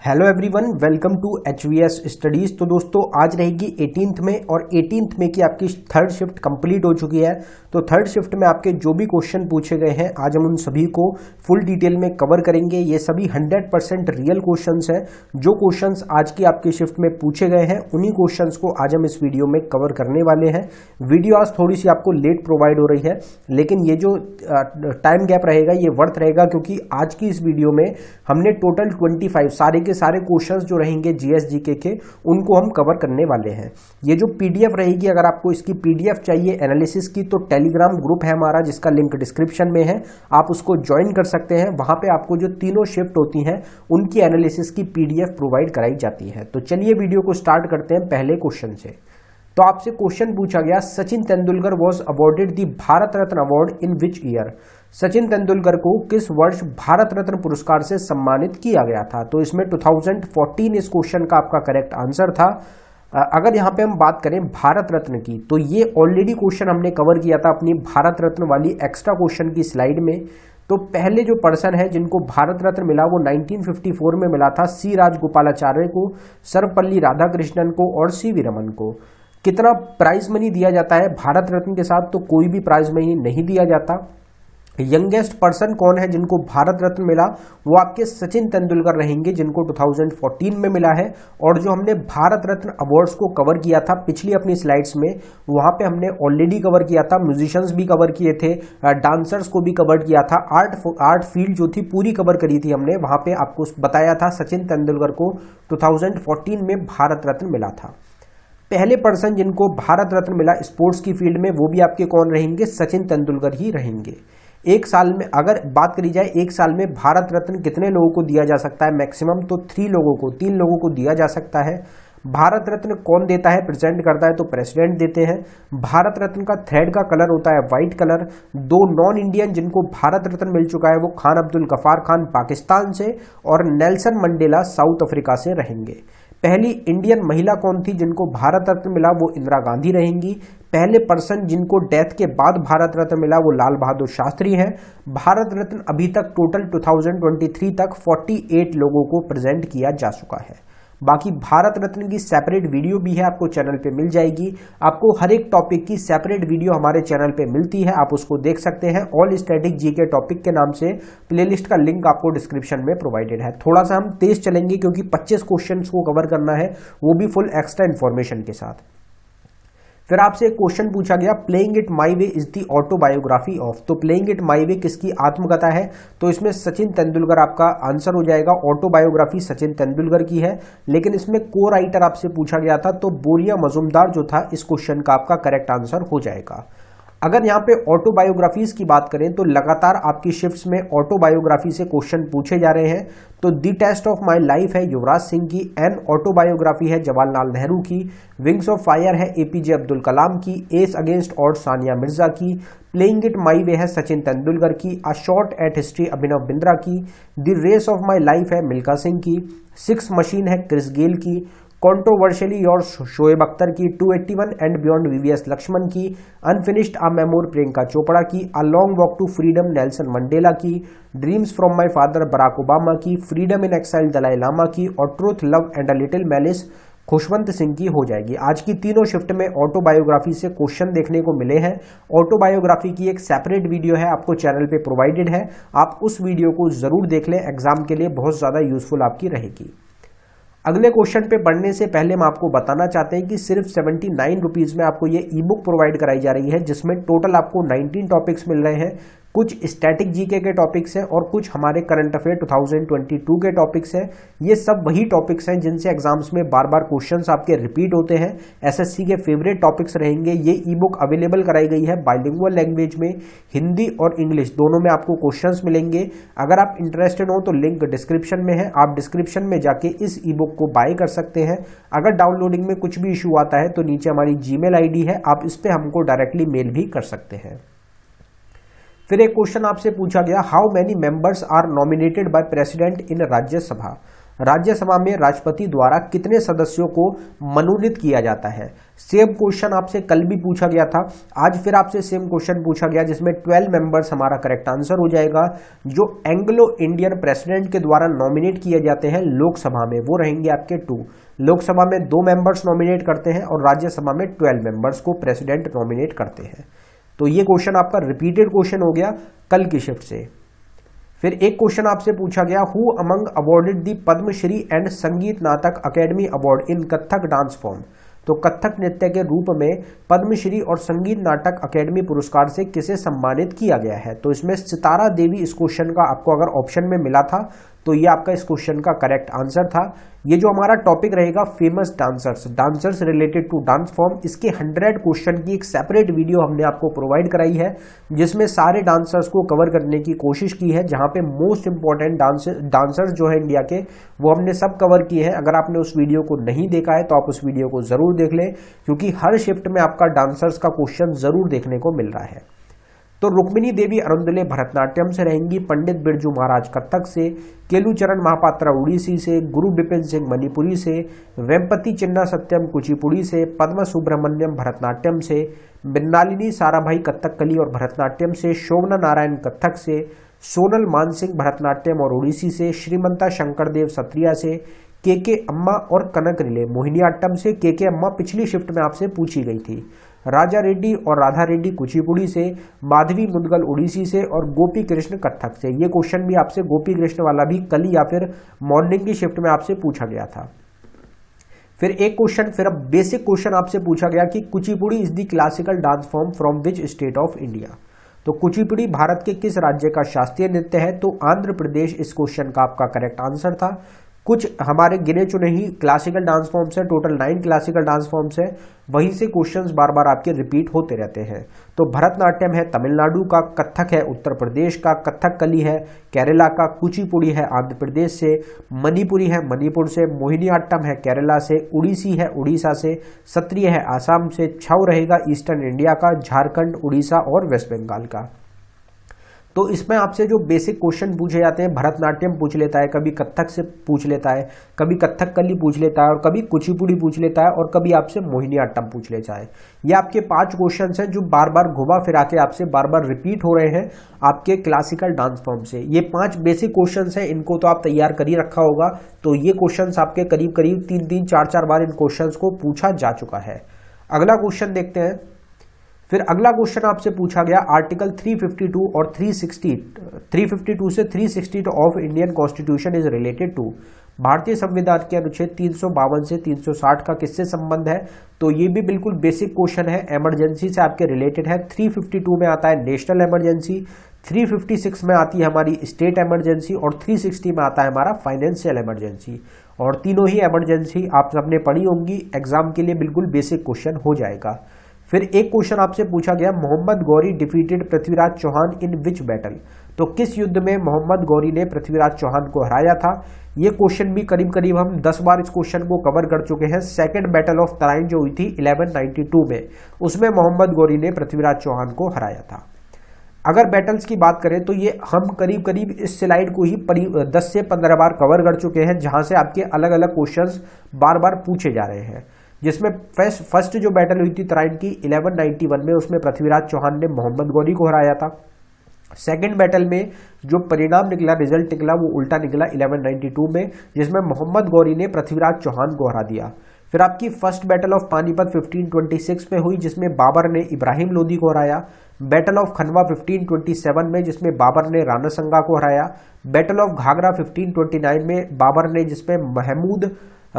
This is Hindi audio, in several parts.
Hello everyone, welcome to HVS studies. तो दोस्तों आज रहेगी 18th में और 18th में की आपकी थर्ड शिफ्ट कंप्लीट हो चुकी है। तो थर्ड शिफ्ट में आपके जो भी क्वेश्चन पूछे गए हैं आज हम उन सभी को फुल डिटेल में कवर करेंगे। ये सभी 100% रियल क्वेश्चंस हैं। जो क्वेश्चंस आज की आपकी शिफ्ट में पूछे गए हैं उन्हीं क्वेश्चंस को आज हम इस वीडियो में कवर करने वाले हैं। वीडियो आज थोड़ी सी आपको लेट प्रोवाइड हो रही है, लेकिन ये जो टाइम गैप रहेगा ये वर्थ रहेगा, क्योंकि आज की इस वीडियो में हमने टोटल 25 सारे के सारे क्वेश्चंस जो रहेंगे जीएस जीके के उनको हम कवर करने वाले हैं। ये जो पीडीएफ रहेगी, अगर आपको इसकी पीडीएफ चाहिए एनालिसिस की तो टेलीग्राम ग्रुप है हमारा जिसका लिंक डिस्क्रिप्शन में है, आप उसको ज्वाइन कर सकते हैं। वहां पे आपको जो तीनों शिफ्ट होती हैं उनकी एनालिसिस की पीडीएफ प्रोवाइड कराई जाती है। तो चलिए वीडियो को स्टार्ट करते हैं पहले क्वेश्चन से। तो आपसे क्वेश्चन पूछा गया, Sachin Tendulkar was awarded the Bharat Ratna award in which year. Sachin Tendulkar को किस वर्ष भारत रत्न पुरस्कार से सम्मानित किया गया था। तो इसमें 2014 इस क्वेश्चन का आपका करेक्ट आंसर था। अगर यहाँ पे हम बात करें भारत रत्न की तो ये ऑलरेडी क्वेश्चन हमने कवर किया था अपनी भारत रत्न वाली एक्स्ट्रा क्वेश्चन की स्लाइड में। तो पहले जो पर्सन है जिनको भारत रत्न मिला वो 1954 में मिला था सी राजगोपालाचार्य को, सर्वपल्ली राधाकृष्णन को और सीवी रमन को। कितना प्राइज मनी दिया जाता है भारत रत्न के साथ, तो कोई भी प्राइज मनी नहीं दिया जाता। यंगेस्ट पर्सन कौन है जिनको भारत रत्न मिला, वो आपके सचिन तेंदुलकर रहेंगे जिनको 2014 में मिला है। और जो हमने भारत रत्न अवार्ड्स को कवर किया था पिछली अपनी स्लाइड्स में, वहां पे हमने ऑलरेडी कवर किया था, म्यूजिशियंस भी कवर किए थे, डांसर्स को भी कवर किया था, आर्ट फील्ड जो थी पूरी कवर करी थी हमने। वहां पे आपको बताया था सचिन तेंदुलकर को 2014 में भारत रत्न मिला था। पहले पर्सन जिनको भारत रत्न मिला स्पोर्ट्स की फील्ड में वो भी आपके कौन रहेंगे, सचिन तेंदुलकर ही रहेंगे। एक साल में अगर बात करी जाए एक साल में भारत रत्न कितने लोगों को दिया जा सकता है, मैक्सिमम तो 3 लोगों को दिया जा सकता है। भारत रत्न कौन देता है, प्रेजेंट करता है तो प्रेसिडेंट देते हैं। भारत रत्न का थ्रेड का कलर होता है व्हाइट कलर। 2 नॉन इंडियन जिनको भारत रत्न मिल चुका है वो खान अब्दुल गफ्फार खान पाकिस्तान से और नेल्सन मंडेला साउथ अफ्रीका से रहेंगे। पहली इंडियन महिला कौन थी जिनको भारत रत्न मिला, वो इंदिरा गांधी रहेंगी। पहले पर्सन जिनको डेथ के बाद भारत रत्न मिला वो लाल बहादुर शास्त्री है। भारत रत्न अभी तक टोटल 2023 तक 48 लोगों को प्रेजेंट किया जा चुका है। बाकी भारत रत्न की सेपरेट वीडियो भी है, आपको चैनल पे मिल जाएगी। आपको हर एक टॉपिक की सेपरेट वीडियो हमारे चैनल पे मिलती है, आप उसको देख सकते हैं। ऑल स्टैटिक जीके टॉपिक के नाम से प्लेलिस्ट का लिंक आपको डिस्क्रिप्शन में प्रोवाइडेड है। थोड़ा सा हम तेज चलेंगे क्योंकि 25 क्वेश्चन को कवर करना है, वो भी फुल एक्स्ट्रा इन्फॉर्मेशन के साथ। फिर आपसे एक क्वेश्चन पूछा गया, playing it my way is the autobiography of. तो प्लेइंग इट माई वे किसकी आत्मकथा है, तो इसमें सचिन तेंदुलकर आपका आंसर हो जाएगा। ऑटोबायोग्राफी सचिन तेंदुलकर की है, लेकिन इसमें को राइटर आपसे पूछा गया था तो बोरिया मजुमदार जो था इस क्वेश्चन का आपका करेक्ट आंसर हो जाएगा। अगर यहाँ पे ऑटोबायोग्राफीज की बात करें तो लगातार आपकी शिफ्ट्स में ऑटोबायोग्राफी से क्वेश्चन पूछे जा रहे हैं। तो दी टेस्ट ऑफ माई लाइफ है युवराज सिंह की, एन ऑटोबायोग्राफी है जवाहरलाल नेहरू की, विंग्स ऑफ फायर है एपीजे अब्दुल कलाम की, as against odd Sania Mirza की, प्लेइंग इट माई वे है सचिन तेंदुलकर की, a shot at history Abhinav Bindra की, the race of my life है मिल्खा सिंह की, 6 मशीन है क्रिस गेल की, कॉन्ट्रोवर्शियली योर शोएब अख्तर की, 281 एंड बियॉन्ड वीवीएस लक्ष्मण की, unfinished a memoir Priyanka Chopra की, a long walk to freedom Nelson Mandela की, dreams from my father Barack Obama की, freedom in exile Dalai Lama की और truth love and a little malice Khushwant Singh की हो जाएगी। आज की तीनों शिफ्ट में ऑटोबायोग्राफी से क्वेश्चन देखने को मिले हैं। ऑटोबायोग्राफी की एक सेपरेट वीडियो है, आपको चैनल पे प्रोवाइडेड है, आप उस वीडियो को जरूर देख लें, एग्जाम के लिए बहुत ज्यादा यूजफुल आपकी रहेगी। अगले क्वेश्चन पे बढ़ने से पहले हम आपको बताना चाहते हैं कि सिर्फ 79 रुपीज में आपको ये ई बुक प्रोवाइड कराई जा रही है, जिसमें टोटल आपको 19 टॉपिक्स मिल रहे हैं। कुछ स्टैटिक जीके के टॉपिक्स हैं और कुछ हमारे करंट अफेयर 2022 के टॉपिक्स हैं। ये सब वही टॉपिक्स हैं जिनसे एग्जाम्स में बार बार क्वेश्चंस आपके रिपीट होते हैं, एसएससी के फेवरेट टॉपिक्स रहेंगे। ये ई बुक अवेलेबल कराई गई है बाइलिंगुअल लैंग्वेज में, हिंदी और इंग्लिश दोनों में आपको क्वेश्चंस मिलेंगे। अगर आप इंटरेस्टेड हो तो लिंक डिस्क्रिप्शन में है, आप डिस्क्रिप्शन में जाके इस ई बुक को बाय कर सकते हैं। अगर डाउनलोडिंग में कुछ भी इशू आता है तो नीचे हमारी जीमेल आईडी है, आप इस पे हमको डायरेक्टली मेल भी कर सकते हैं। फिर एक क्वेश्चन आपसे पूछा गया, how many members are nominated by president in Rajya Sabha. Rajya Sabha में राष्ट्रपति द्वारा कितने सदस्यों को मनोनीत किया जाता है। सेम क्वेश्चन आपसे कल भी पूछा गया था, आज फिर आपसे सेम क्वेश्चन पूछा गया जिसमें 12 मेंबर्स हमारा करेक्ट आंसर हो जाएगा। जो एंग्लो इंडियन प्रेसिडेंट के द्वारा नॉमिनेट किए जाते हैं लोकसभा में वो रहेंगे आपके 2। लोकसभा में 2 मेंबर्स नॉमिनेट करते हैं और राज्यसभा में 12 मेंबर्स को प्रेसिडेंट नॉमिनेट करते हैं। तो ये क्वेश्चन आपका रिपीटेड क्वेश्चन हो गया कल की शिफ्ट से। फिर एक क्वेश्चन आपसे पूछा गया, who among awarded the Padmashri and Sangeet Natak academy award in Kathak dance form. तो कथक नृत्य के रूप में पद्मश्री और संगीत नाटक अकेडमी पुरस्कार से किसे सम्मानित किया गया है। तो इसमें सितारा देवी इस क्वेश्चन का आपको अगर ऑप्शन में मिला था तो ये आपका इस क्वेश्चन का करेक्ट आंसर था। ये जो हमारा टॉपिक रहेगा famous dancers related to dance form, इसके 100 क्वेश्चन की एक सेपरेट वीडियो हमने आपको प्रोवाइड कराई है जिसमें सारे डांसर्स को कवर करने की कोशिश की है, जहां पे मोस्ट इंपॉर्टेंट डांसर्स जो है इंडिया के वो हमने सब कवर किए हैं। अगर आपने उस वीडियो को नहीं देखा है तो आप उस वीडियो को जरूर देख लें, क्योंकि हर शिफ्ट में आपका डांसर्स का क्वेश्चन जरूर देखने को मिल रहा है। तो रुक्मिणी देवी अरुंदले भरतनाट्यम से रहेंगी, पंडित बिरजू महाराज कथक से, केलुचरण महापात्रा उड़ीसी से, गुरु बिपिन सिंह मणिपुरी से, वेम्पति चिन्ना सत्यम कुचिपुड़ी से, पद्म सुब्रमण्यम भरतनाट्यम से, मृणालिनी साराभाई कथकली और भरतनाट्यम से, शोभना नारायण कथक से, सोनल मानसिंह भरतनाट्यम और उड़ीसी से, श्रीमंता शंकरदेव सत्रिया से, के अम्मा और कनक रिले मोहिनीअट्टम से। के अम्मा पिछली शिफ्ट में आपसे पूछी गई थी। राजा रेड्डी और राधा रेड्डी कुचिपुड़ी से, माधवी मुदगल उड़ीसी से और गोपी कृष्ण कथक से। ये क्वेश्चन भी आपसे गोपी कृष्ण वाला भी कल या फिर मॉर्निंग की शिफ्ट में आपसे पूछा गया था। फिर एक क्वेश्चन, फिर अब बेसिक क्वेश्चन आपसे पूछा गया कि Kuchipudi is the classical dance form from which state of India. तो कुचिपुड़ी भारत के किस राज्य का शास्त्रीय नृत्य है। तो आंध्र प्रदेश इस क्वेश्चन का आपका करेक्ट आंसर था। कुछ हमारे गिने चुने ही क्लासिकल डांस फॉर्म्स है, टोटल 9 क्लासिकल डांस फॉर्म्स है, वहीं से क्वेश्चंस बार बार आपके रिपीट होते रहते हैं। तो भरतनाट्यम है तमिलनाडु का, कथक है उत्तर प्रदेश का, कथकली है केरला का, कुचिपुड़ी है आंध्र प्रदेश से, मणिपुरी है मणिपुर से, मोहिनीअट्टम है केरला से, उड़ीसी है उड़ीसा से, सत्रिय है आसाम से, छऊ रहेगा ईस्टर्न इंडिया का, झारखंड, उड़ीसा और वेस्ट बंगाल का। तो इसमें आपसे जो बेसिक क्वेश्चन पूछे जाते हैं, भरतनाट्यम पूछ लेता है, कभी कथक से पूछ लेता है, कभी कथकली पूछ लेता है और कभी कुचिपुड़ी पूछ लेता है और कभी आपसे मोहिनीअट्टम पूछ लेता है। ये आपके 5 क्वेश्चन हैं जो बार बार घुमा फिरा के आपसे बार बार रिपीट हो रहे हैं आपके क्लासिकल डांस फॉर्म से। ये 5 बेसिक क्वेश्चन हैं, इनको तो आप तैयार कर ही रखा होगा। तो ये क्वेश्चन आपके करीब करीब 3-3, 4-4 बार इन क्वेश्चन को पूछा जा चुका है। अगला क्वेश्चन देखते हैं। फिर अगला क्वेश्चन आपसे पूछा गया, आर्टिकल 352 और 352 से 362 of Indian constitution is related to. भारतीय संविधान के अनुच्छेद 352 से 360 का किससे संबंध है। तो ये भी बिल्कुल बेसिक क्वेश्चन है, इमरजेंसी से आपके रिलेटेड है। 352 में आता है नेशनल इमरजेंसी, 356 में आती है हमारी स्टेट इमरजेंसी और 360 में आता है हमारा फाइनेंशियल इमरजेंसी। और तीनों ही इमरजेंसी आप सबने पढ़ी होंगी, एग्जाम के लिए बिल्कुल बेसिक क्वेश्चन हो जाएगा। फिर एक क्वेश्चन आपसे पूछा गया, Mohammad Ghori defeated Prithviraj Chauhan in which battle. तो किस युद्ध में मोहम्मद गौरी ने पृथ्वीराज चौहान को हराया था। ये क्वेश्चन भी करीब करीब हम 10 बार इस क्वेश्चन को कवर कर चुके हैं। सेकंड बैटल ऑफ तराइन जो हुई थी 1192 में, उसमें मोहम्मद गौरी ने पृथ्वीराज चौहान को हराया था। अगर बैटल्स की बात करें तो ये हम करीब करीब इस स्लाइड को ही 10 से 15 बार कवर कर चुके हैं, जहां से आपके अलग अलग क्वेश्चंस बार बार पूछे जा रहे हैं। जिसमें फर्स्ट जो बैटल हुई थी तराइन की 1191 में, उसमें पृथ्वीराज चौहान ने मोहम्मद गौरी को हराया था। सेकंड बैटल में जो परिणाम निकला, रिजल्ट निकला, वो उल्टा निकला 1192 में, जिसमें मोहम्मद गौरी ने पृथ्वीराज चौहान को हरा दिया। फिर आपकी फर्स्ट बैटल ऑफ पानीपत 1526 में हुई, जिसमें बाबर ने इब्राहिम लोदी को हराया। बैटल ऑफ खनवा 1527 में, जिसमें बाबर ने राणा संगा को हराया। बैटल ऑफ घाघरा 1529 में बाबर ने, जिसमें महमूद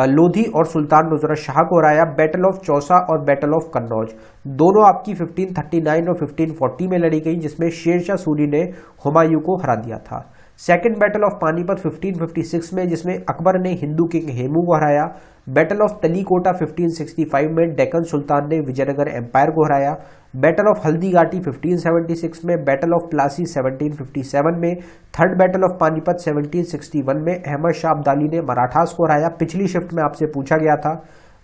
लोधी और सुल्तान नुसरत शाह को हराया। बैटल ऑफ चौसा और बैटल ऑफ कन्नौज दोनों आपकी 1539 और 1540 में लड़ी गई, जिसमें शेरशाह सूरी ने हुमायूं को हरा दिया था। सेकंड बैटल ऑफ पानीपत 1556 में, जिसमें अकबर ने हिंदू किंग हेमू को हराया। बैटल ऑफ तलीकोटा 1565 में डेक्कन सुल्तान ने विजयनगर एम्पायर को हराया। बैटल ऑफ हल्दी घाटी 1576 में, बैटल ऑफ प्लासी 1757 में, थर्ड बैटल ऑफ पानीपत 1761 में अहमद शाह अब्दाली ने मराठास को हराया। पिछली शिफ्ट में आपसे पूछा गया था।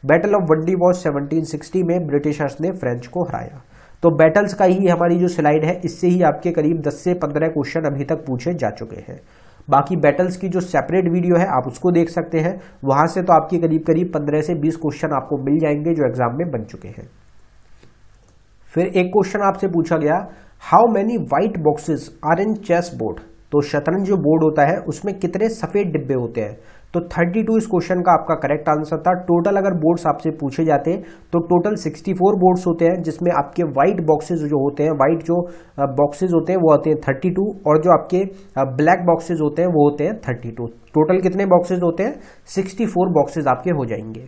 बैटल ऑफ वंडी वॉज 1760 में ब्रिटिशर्स ने फ्रेंच को हराया। तो बैटल्स का ही हमारी जो स्लाइड है, इससे ही आपके करीब 10 से 15 क्वेश्चन अभी तक पूछे जा चुके हैं। बाकी बैटल्स की जो सेपरेट वीडियो है आप उसको देख सकते हैं, वहां से तो आपके करीब करीब 15 से 20 क्वेश्चन आपको मिल जाएंगे जो एग्जाम में बन चुके हैं। फिर एक क्वेश्चन आपसे पूछा गया, how many white boxes are in chess board. तो शतरंज जो बोर्ड होता है उसमें कितने सफेद डिब्बे होते हैं। तो 32 इस क्वेश्चन का आपका करेक्ट आंसर था। टोटल अगर बोर्ड्स आपसे पूछे जाते तो टोटल 64 बोर्ड्स होते हैं, जिसमें आपके व्हाइट बॉक्सेस जो होते हैं, व्हाइट जो बॉक्सेस होते हैं वो होते हैं 32, और जो आपके ब्लैक बॉक्सेस होते हैं वो होते हैं 32। टोटल कितने बॉक्सेस होते हैं, 64 बॉक्सेस आपके हो जाएंगे।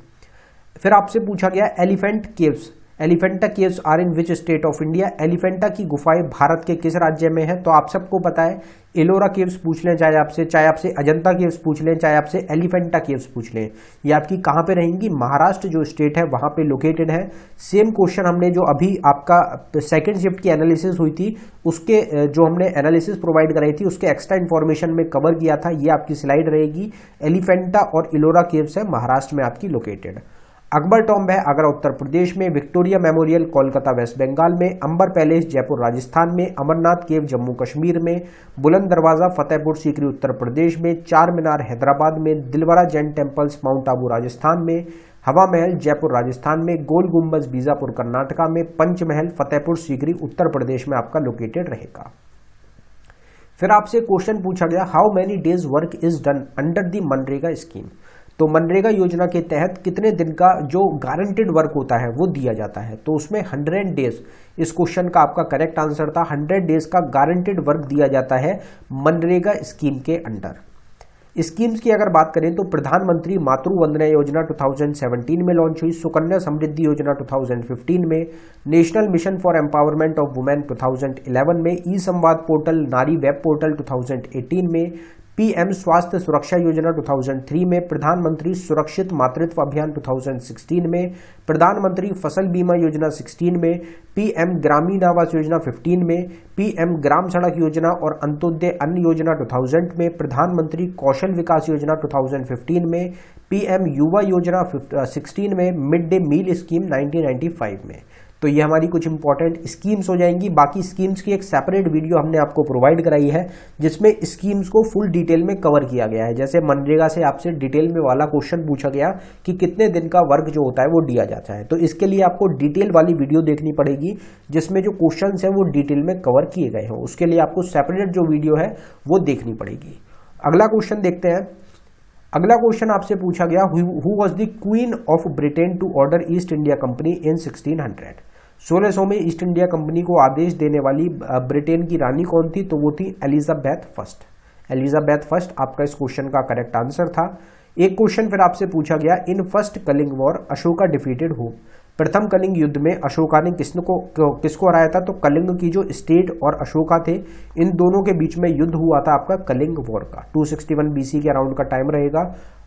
फिर आपसे पूछा गया elephant caves, Elephanta caves are in which state of India. Elephanta की गुफाएं भारत के किस राज्य में है। तो आप सबको पता है, एलोरा केव्स पूछ लें चाहे आपसे अजंता केव्स पूछ लें, चाहे आपसे एलिफेंटा केव्स पूछ लें, ये आपकी कहाँ पे रहेंगी, महाराष्ट्र जो स्टेट है वहां पे लोकेटेड है। सेम क्वेश्चन हमने जो अभी आपका सेकंड शिफ्ट की एनालिसिस हुई थी उसके जो हमने एनालिसिस प्रोवाइड कराई थी उसके एक्स्ट्रा इन्फॉर्मेशन में कवर किया था, ये आपकी स्लाइड रहेगी। एलिफेंटा और एलोरा केव्स है महाराष्ट्र में आपकी लोकेटेड। अकबर टॉम्ब है आगरा उत्तर प्रदेश में, Victoria memorial Kolkata West Bengal में, अंबर पैलेस जयपुर राजस्थान में, अमरनाथ केव जम्मू कश्मीर में, बुलंद दरवाजा फतेहपुर सीकरी उत्तर प्रदेश में, चार मीनार हैदराबाद में, दिलवारा जैन टेम्पल्स माउंट आबू राजस्थान में, हवा महल जयपुर राजस्थान में, गोल गुम्बज बीजापुर कर्नाटका में, पंचमहल फतेहपुर सीकरी उत्तर प्रदेश में आपका लोकेटेड रहेगा। फिर आपसे क्वेश्चन पूछा गया, how many days work is done under the MNREGA scheme. तो मनरेगा योजना के तहत कितने दिन का जो गारंटेड वर्क होता है वो दिया जाता है। तो उसमें 100 डेज इस क्वेश्चन का आपका करेक्ट आंसर था। 100 डेज का गारंटेड वर्क दिया जाता है मनरेगा स्कीम के अंडर। स्कीम्स की अगर बात करें तो प्रधानमंत्री मातृ वंदना योजना 2017 में लॉन्च हुई, सुकन्या समृद्धि योजना 2015 में, national mission for empowerment of women 2011 में, ई संवाद पोर्टल नारी वेब पोर्टल 2018 में, पीएम स्वास्थ्य सुरक्षा योजना 2003 में, प्रधानमंत्री सुरक्षित मातृत्व अभियान 2016 में, प्रधानमंत्री फसल बीमा योजना 16 में, पीएम ग्रामीण आवास योजना 15 में, पीएम ग्राम सड़क योजना और अंत्योदय अन्न योजना 2000 में, प्रधानमंत्री कौशल विकास योजना 2015 में, पीएम युवा योजना 16 में, मिड डे मील स्कीम 1995 में। तो ये हमारी कुछ इंपॉर्टेंट स्कीम्स हो जाएंगी। बाकी स्कीम्स की एक सेपरेट वीडियो हमने आपको प्रोवाइड कराई है जिसमें स्कीम्स को फुल डिटेल में कवर किया गया है। जैसे मनरेगा से आपसे डिटेल में वाला क्वेश्चन पूछा गया कि कितने दिन का वर्क जो होता है वो दिया जाता है, तो इसके लिए आपको डिटेल वाली वीडियो देखनी पड़ेगी जिसमें जो क्वेश्चन है वो डिटेल में कवर किए गए हैं। उसके लिए आपको सेपरेट जो वीडियो है वो देखनी पड़ेगी। अगला क्वेश्चन देखते हैं। अगला क्वेश्चन आपसे पूछा गया, who was the queen of Britain to order East India company in 1600। 1600 में ईस्ट इंडिया कंपनी को आदेश देने वाली ब्रिटेन की रानी कौन थी। तो वो थी एलिजाबेथ फर्स्ट। एलिजाबेथ फर्स्ट आपका इस क्वेश्चन का करेक्ट आंसर था। एक क्वेश्चन फिर आपसे पूछा गया, in first Kalinga war Ashoka defeated who. प्रथम कलिंग युद्ध में अशोका ने किसको हराया था। तो कलिंग की जो स्टेट और अशोका थे इन दोनों के बीच में युद्ध हुआ था आपका कलिंग वॉर का। 261 BC के अराउंड का टाइम रहेगा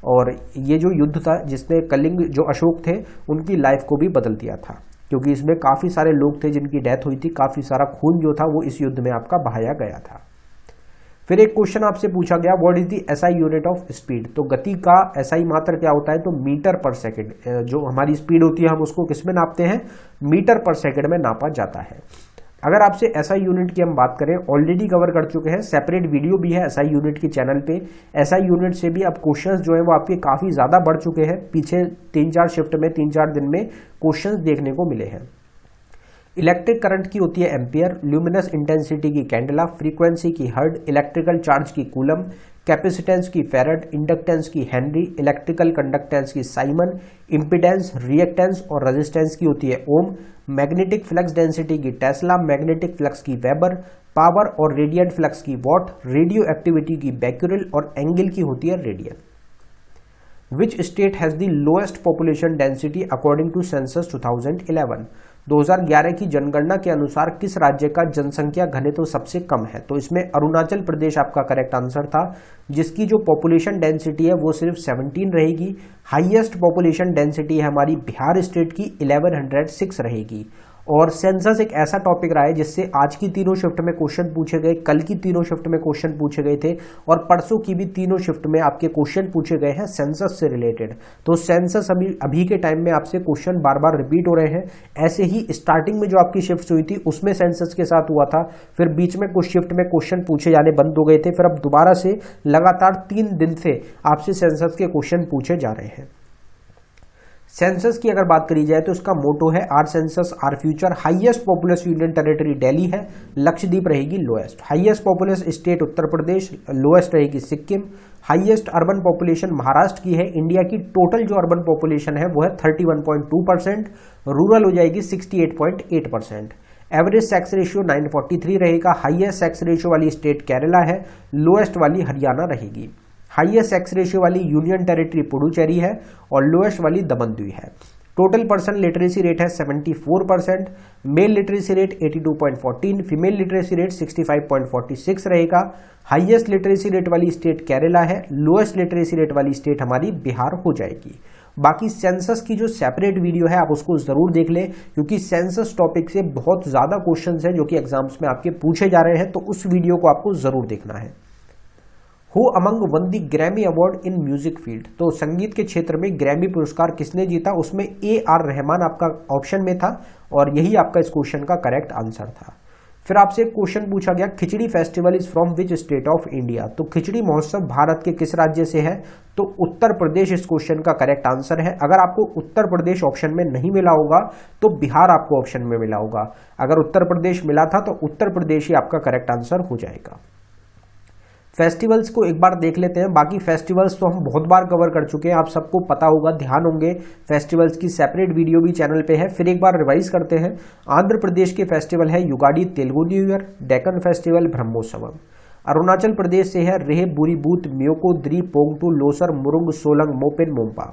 और ये जो युद्ध था जिसने कलिंग जो अशोक थे उनकी लाइफ को भी बदल दिया था, क्योंकि इसमें काफी सारे लोग थे जिनकी डेथ हुई थी, काफी सारा खून जो था वो इस युद्ध में आपका बहाया गया था। फिर एक क्वेश्चन आपसे पूछा गया, what is the SI unit of speed. तो गति का एसआई मात्रा क्या होता है। तो मीटर पर सेकंड, जो हमारी स्पीड होती है हम उसको किसमें नापते हैं, मीटर पर सेकंड में नापा जाता है। अगर आपसे एसआई यूनिट की हम बात करें, ऑलरेडी कवर कर चुके हैं, सेपरेट वीडियो भी है एसआई यूनिट की चैनल पे। एसआई यूनिट से भी अब क्वेश्चंस जो है वो आपके काफी ज्यादा बढ़ चुके हैं। पीछे 3-4 शिफ्ट में 3-4 दिन में क्वेश्चंस देखने को मिले हैं। इलेक्ट्रिक करंट की होती है एम्पियर, ल्यूमिनस इंटेंसिटी की कैंडेला, फ्रीक्वेंसी की हर्ड, इलेक्ट्रिकल चार्ज की कूलम, कैपेसिटेंस की फेरेड, इंडक्टेंस की हेनरी, इलेक्ट्रिकल कंडक्टेंस की साइमन, इंपिडेंस, रिएक्टेंस और रेजिस्टेंस की होती है ओम, मैग्नेटिक फ्लक्स डेंसिटी की टेस्ला, मैग्नेटिक फ्लक्स की वेबर, पावर और रेडिएंट फ्लक्स की वॉट, रेडियो एक्टिविटी की बैक्यूरेल और एंगल की होती है radian. Which state has the lowest population density according to census 2011। 2011 की जनगणना के अनुसार किस राज्य का जनसंख्या घनत्व सबसे कम है। तो इसमें अरुणाचल प्रदेश आपका करेक्ट आंसर था, जिसकी जो पॉपुलेशन डेंसिटी है वो सिर्फ 17 रहेगी। हाईएस्ट पॉपुलेशन डेंसिटी है हमारी बिहार स्टेट की 1106 रहेगी। और सेंसस एक ऐसा टॉपिक रहा है जिससे आज की तीनों शिफ्ट में क्वेश्चन पूछे गए, कल की तीनों शिफ्ट में क्वेश्चन पूछे गए थे और परसों की भी तीनों शिफ्ट में आपके क्वेश्चन पूछे गए हैं सेंसस से रिलेटेड। तो सेंसस अभी के टाइम में आपसे क्वेश्चन बार बार रिपीट हो रहे हैं। ऐसे ही स्टार्टिंग में जो आपकी शिफ्ट हुई थी उसमें सेंसस के साथ हुआ था, फिर बीच में कुछ शिफ्ट में क्वेश्चन पूछे जाने बंद हो गए थे, फिर अब दोबारा से लगातार 3 दिन से आपसे सेंसस के क्वेश्चन पूछे जा रहे हैं। सेंसस की अगर बात करी जाए तो इसका मोटो है our census our future. Highest populous union territory Delhi है, लक्षद्वीप रहेगी lowest. Highest populous state Uttar Pradesh, lowest रहेगी Sikkim. Highest urban population Maharashtra की है। इंडिया की टोटल जो अर्बन पॉपुलेशन है वो है 31.2%, रूरल हो जाएगी 68.8%। एवरेज सेक्स रेशियो 943 रहेगा। हाईएस्ट सेक्स रेशियो वाली स्टेट केरला है, लोएस्ट वाली हरियाणा रहेगी। हाईएस्ट सेक्स रेशियो वाली यूनियन टेरिटरी पुडुचेरी है और लोएस्ट वाली दमन द्वीप है। टोटल पर्सन लिटरेसी रेट है 74%, mail literacy rate 82.14, female literacy rate 65.46 रहेगा। हाईएस्ट लिटरेसी रेट वाली स्टेट केरला है, लोएस्ट लिटरेसी रेट वाली स्टेट हमारी बिहार हो जाएगी। बाकी सेंसस की जो सेपरेट वीडियो है आप उसको जरूर देख लें, क्योंकि सेंसस टॉपिक से बहुत ज्यादा क्वेश्चंस हैं जो कि एग्जाम्स में आपके पूछे जा रहे हैं, तो उस वीडियो को आपको जरूर देखना है। Who among one the Grammy award in music field, तो संगीत के क्षेत्र में ग्रैमी पुरस्कार किसने जीता, उसमें AR रहमान आपका ऑप्शन में था और यही आपका इस क्वेश्चन का करेक्ट आंसर था। फिर आपसे एक क्वेश्चन पूछा गया khichdi festival is from which state of India, तो खिचड़ी महोत्सव भारत के किस राज्य से है, तो उत्तर प्रदेश इस क्वेश्चन का करेक्ट आंसर है। अगर आपको उत्तर प्रदेश ऑप्शन में नहीं मिला होगा तो बिहार आपको ऑप्शन में मिला होगा, अगर उत्तर प्रदेश मिला था तो उत्तर प्रदेश ही आपका करेक्ट आंसर हो जाएगा। फेस्टिवल्स को एक बार देख लेते हैं। बाकी फेस्टिवल्स तो हम बहुत बार कवर कर चुके हैं, आप सबको पता होगा, ध्यान होंगे। फेस्टिवल्स की सेपरेट वीडियो भी चैनल पे है, फिर एक बार रिवाइज करते हैं। आंध्र प्रदेश के फेस्टिवल है Ugadi Telugu new year, Deccan festival Brahmotsavam. Arunachal Pradesh से है रेह बुरी बूत म्योको द्री पोंगटू लोसर मुरुंग सोलंग मोपेन मोम्पा।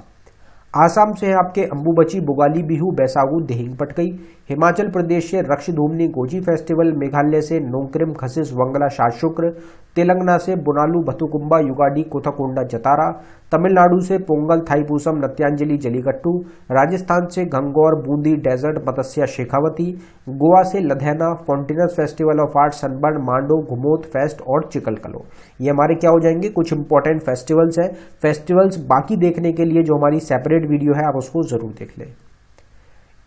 आसाम से है आपके अंबुबची बुगाली बिहू बैसागु देहिंग पटकई। हिमाचल प्रदेश से रक्षधूमनी गोजी फेस्टिवल। मेघालय से नोंक्रिम खसिस वंगला शाशुक्र। तेलंगाना से बुनालू बथुकुंबा युगाडी कोथाकोंडा जतारा। तमिलनाडु से पोंगल थाईपूसम नत्यांजलि जलीकट्टू। राजस्थान से गंगौर बूंदी डेजर्ट मत्स्या शेखावती। गोवा से Ladainha Fontainhas festival of art Sunburn Mando Ghumot fest और चिकलकलो। ये हमारे क्या हो जाएंगे, कुछ इंपॉर्टेंट फेस्टिवल्स हैं। फेस्टिवल्स बाकी देखने के लिए जो हमारी सेपरेट वीडियो है आप उसको जरूर देख लें।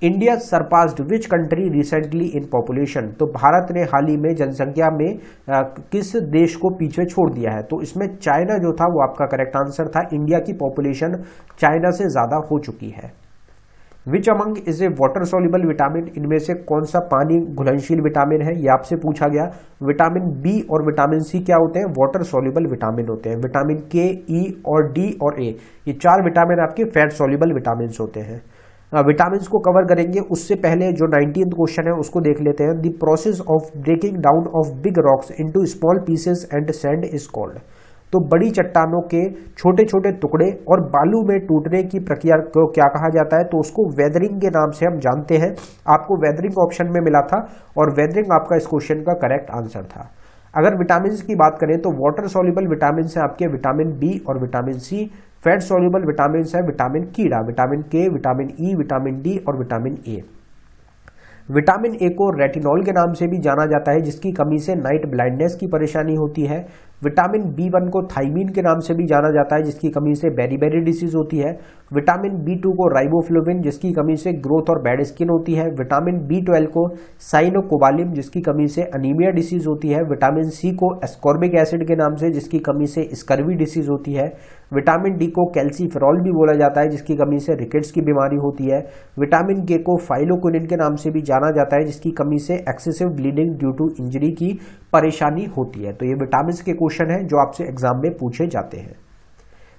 India surpassed which country recently in population, तो भारत ने हाल ही में जनसंख्या में किस देश को पीछे छोड़ दिया है, तो इसमें चाइना जो था वो आपका करेक्ट आंसर था। इंडिया की पॉपुलेशन चाइना से ज्यादा हो चुकी है। Which among is a water soluble vitamin, इनमें से कौन सा पानी घुलनशील विटामिन है, ये आपसे पूछा गया। विटामिन बी और विटामिन सी क्या होते हैं, वाटर सॉल्युबल विटामिन होते हैं। विटामिन के, ई और डी और ए, ये 4 विटामिन आपके फैट सॉल्युबल विटामिन होते हैं। विटामिन को कवर करेंगे, उससे पहले जो 19th क्वेश्चन है उसको देख लेते हैं। The process of breaking down of big rocks into small pieces and sand is called, तो बड़ी चट्टानों के छोटे छोटे टुकड़े और बालू में टूटने की प्रक्रिया को क्या कहा जाता है, तो उसको वेदरिंग के नाम से हम जानते हैं। आपको वेदरिंग ऑप्शन में मिला था और वेदरिंग आपका इस क्वेश्चन का करेक्ट आंसर था। अगर विटामिन की बात करें तो वाटर सॉल्युबल विटामिन है आपके विटामिन बी और vitamin C. Fat soluble vitamin है विटामिन कीड़ा, vitamin K, vitamin E, vitamin D और विटामिन ए। विटामिन ए को रेटिनॉल के नाम से भी जाना जाता है, जिसकी कमी से नाइट ब्लाइंडनेस की परेशानी होती है। विटामिन B1 को थाइमीन के नाम से भी जाना जाता है, जिसकी कमी से बेरी डिसीज होती है। विटामिन B2 को राइबोफ्लोविन, जिसकी कमी से ग्रोथ और बैड स्किन होती है। विटामिन B12 को साइनोकोबालिम, जिसकी कमी से अनीमिया डिसीज होती है। विटामिन C को एस्कॉर्बिक एसिड के नाम से, जिसकी कमी से स्कर्वी डिसीज होती है। विटामिन D को कैल्सीफेरॉल भी बोला जाता है, जिसकी कमी से रिकेट्स की बीमारी होती है। विटामिन K को फाइलोक्विनिन के नाम से भी जाना जाता है, जिसकी कमी से excessive bleeding due to injury की परेशानी होती है। तो ये विटामिन के क्वेश्चन है जो आपसे एग्जाम में पूछे जाते हैं।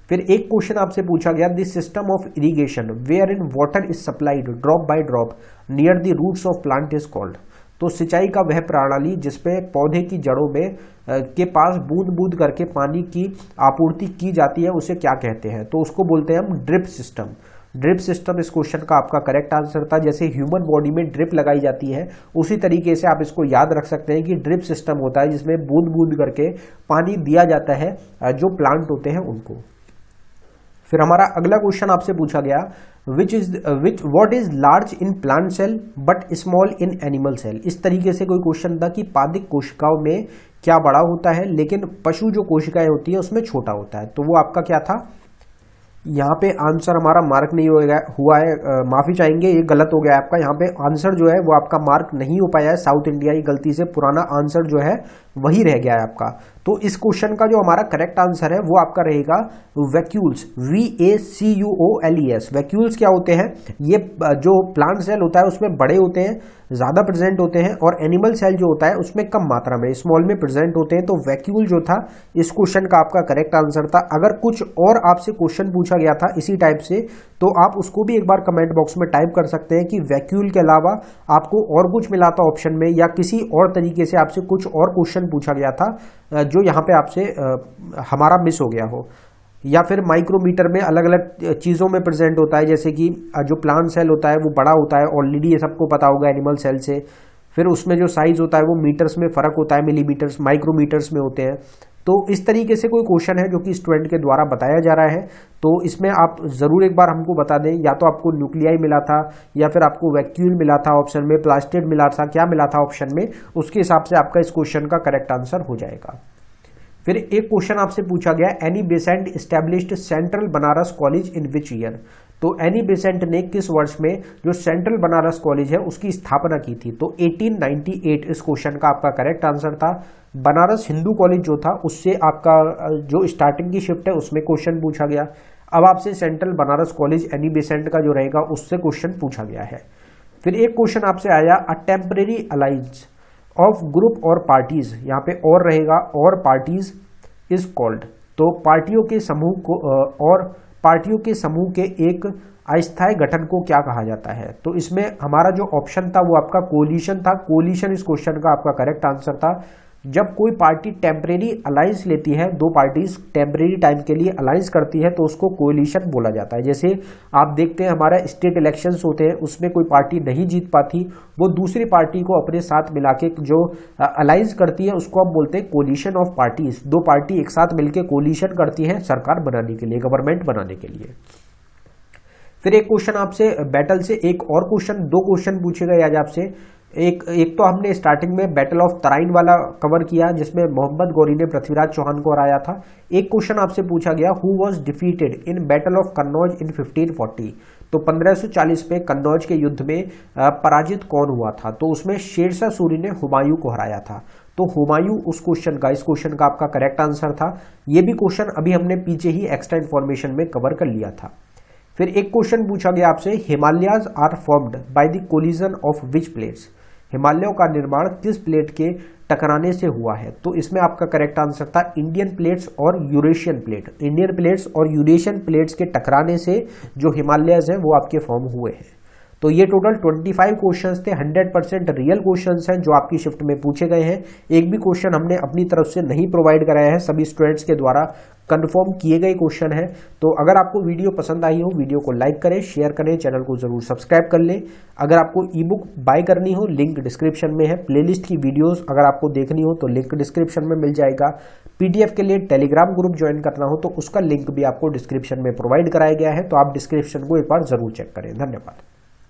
फिर एक क्वेश्चन आपसे पूछा गया, this system of irrigation where in water is supplied drop by drop near the roots of plant is called, तो सिंचाई का वह प्रणाली जिसपे पौधे की जड़ों में के पास बूंद बूंद करके पानी की आपूर्ति की जाती है उसे क्या कहते हैं, तो उसको बोलते हैं हम ड्रिप सिस्टम। ड्रिप सिस्टम इस क्वेश्चन का आपका करेक्ट आंसर था। जैसे ह्यूमन बॉडी में ड्रिप लगाई जाती है उसी तरीके से आप इसको याद रख सकते हैं कि ड्रिप सिस्टम होता है जिसमें बूंद बूंद करके पानी दिया जाता है जो प्लांट होते हैं उनको। फिर हमारा अगला क्वेश्चन आपसे पूछा गया what is large in plant cell but small in animal cell. इस तरीके से कोई क्वेश्चन था कि पादिक कोशिकाओं में क्या बड़ा होता है लेकिन पशु जो कोशिकाएं होती है उसमें छोटा होता है। तो वो आपका क्या था, यहाँ पे आंसर हमारा मार्क नहीं हुआ है, माफी चाहेंगे, ये गलत हो गया है आपका। यहाँ पे आंसर जो है वो आपका मार्क नहीं हो पाया है, साउथ इंडिया की गलती से पुराना आंसर जो है वही रह गया है आपका। तो इस क्वेश्चन का जो हमारा करेक्ट आंसर है वो आपका रहेगा वैक्यूल्स, VACUOLES। वैक्यूल्स क्या होते हैं, ये जो प्लांट सेल होता है उसमें बड़े होते हैं, ज्यादा प्रेजेंट होते हैं, और एनिमल सेल जो होता है उसमें कम मात्रा में स्मॉल में प्रेजेंट होते हैं। तो वैक्यूल जो था इस क्वेश्चन का आपका करेक्ट आंसर था। अगर कुछ और आपसे क्वेश्चन पूछा गया था इसी टाइप से तो आप उसको भी एक बार कमेंट बॉक्स में टाइप कर सकते हैं कि वैक्यूल के अलावा आपको और कुछ मिला था ऑप्शन में, या किसी और तरीके से आपसे कुछ और क्वेश्चन पूछा गया था जो यहाँ पे आपसे हमारा मिस हो गया हो, या फिर माइक्रोमीटर में अलग अलग चीज़ों में प्रेजेंट होता है। जैसे कि जो प्लांट सेल होता है वो बड़ा होता है, ऑलरेडी ये सबको पता होगा एनिमल सेल से। फिर उसमें जो साइज होता है वो मीटर्स में फर्क होता है, मिलीमीटर्स माइक्रोमीटर्स में होते हैं। तो इस तरीके से कोई क्वेश्चन है जो कि स्टूडेंट के द्वारा बताया जा रहा है, तो इसमें आप ज़रूर एक बार हमको बता दें, या तो आपको न्यूक्लियाई मिला था या फिर आपको वैक्यूल मिला था ऑप्शन में, प्लास्टिड मिला था, क्या मिला था ऑप्शन में, उसके हिसाब से आपका इस क्वेश्चन का करेक्ट आंसर हो जाएगा। फिर एक क्वेश्चन आपसे पूछा गया, Annie Besant established central Banaras college in which year. तो एनी बेसेंट ने किस वर्ष में जो सेंट्रल बनारस कॉलेज है उसकी स्थापना की थी। तो 1898 इस क्वेश्चन का आपका करेक्ट आंसर था। बनारस हिंदू कॉलेज जो था उससे आपका जो स्टार्टिंग की शिफ्ट है उसमें क्वेश्चन पूछा गया। अब आपसे central Banaras college Annie Besant का जो रहेगा उससे क्वेश्चन पूछा गया है। फिर एक क्वेश्चन आपसे आया, a temporary alliance of group और पार्टीज, यहाँ पे और रहेगा, और पार्टीज इज कॉल्ड। तो पार्टियों के समूह को और पार्टियों के समूह के एक अस्थायी गठन को क्या कहा जाता है। तो इसमें हमारा जो ऑप्शन था वो आपका कोलिशन था। कोलिशन इस क्वेश्चन का आपका करेक्ट आंसर था। जब कोई पार्टी टेम्परेरी अलायंस लेती है, दो पार्टीज टेम्परेरी टाइम के लिए अलायंस करती है तो उसको कोलिशन बोला जाता है। जैसे आप देखते हैं हमारा स्टेट इलेक्शंस होते हैं, उसमें कोई पार्टी नहीं जीत पाती, वो दूसरी पार्टी को अपने साथ मिला के जो अलायंस करती है उसको हम बोलते हैं कोलिशन ऑफ पार्टीज। दो पार्टी एक साथ मिलकर कोलिशन करती है सरकार बनाने के लिए, गवर्नमेंट बनाने के लिए। फिर एक क्वेश्चन आपसे बैटल से, एक और क्वेश्चन, दो क्वेश्चन पूछे गए आज आपसे। एक तो हमने स्टार्टिंग में बैटल ऑफ तराइन वाला कवर किया जिसमें मोहम्मद गौरी ने पृथ्वीराज चौहान को हराया था। एक क्वेश्चन आपसे पूछा गया, who was defeated in battle of Kannauj in 1540। तो 1540 में कन्नौज के युद्ध में पराजित कौन हुआ था। तो उसमें शेरशाह सूरी ने हुमायूं को हराया था। तो हुमायूं उस क्वेश्चन का, इस क्वेश्चन का आपका करेक्ट आंसर था। ये भी क्वेश्चन अभी हमने पीछे ही एक्स्ट्रा इन्फॉर्मेशन में कवर कर लिया था। फिर एक क्वेश्चन पूछा गया आपसे, Himalayas are formed by the collision of which plates. हिमालयों का निर्माण किस प्लेट के टकराने से हुआ है। तो इसमें आपका करेक्ट आंसर था इंडियन प्लेट्स और यूरेशियन प्लेट। इंडियन प्लेट्स और यूरेशियन प्लेट्स के टकराने से जो हिमालयज हैं वो आपके फॉर्म हुए हैं। तो ये टोटल 25 क्वेश्चंस थे, 100% रियल क्वेश्चंस हैं जो आपकी शिफ्ट में पूछे गए हैं। एक भी क्वेश्चन हमने अपनी तरफ से नहीं प्रोवाइड कराया है, सभी स्टूडेंट्स के द्वारा कंफर्म किए गए क्वेश्चन है। तो अगर आपको वीडियो पसंद आई हो, वीडियो को लाइक करें, शेयर करें, चैनल को जरूर सब्सक्राइब कर लें। अगर आपको ई बुक बाय करनी हो, लिंक डिस्क्रिप्शन में है। प्लेलिस्ट की वीडियोस अगर आपको देखनी हो तो लिंक डिस्क्रिप्शन में मिल जाएगा। PDF के लिए टेलीग्राम ग्रुप ज्वाइन करना हो तो उसका लिंक भी आपको डिस्क्रिप्शन में प्रोवाइड कराया गया है। तो आप डिस्क्रिप्शन को एक बार जरूर चेक करें। धन्यवाद।